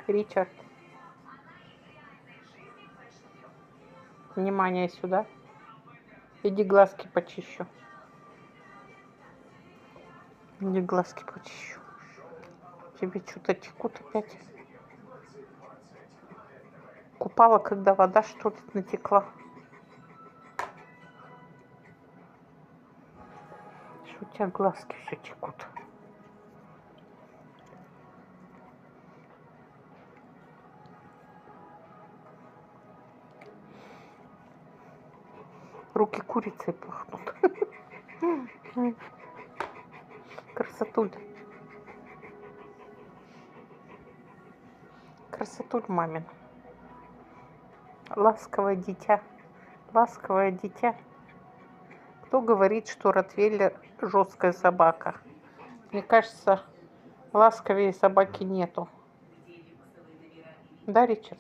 Ричард, внимание сюда. Иди глазки почищу. Иди глазки почищу. Тебе что-то текут опять. Купала, когда вода, что ли, натекла. Что у тебя глазки все текут? Руки курицей пахнут. Красотуль. Красотуль мамин. Ласковое дитя. Ласковое дитя. Кто говорит, что ротвейлер жесткая собака? Мне кажется, ласковее собаки нету. Да, Ричард?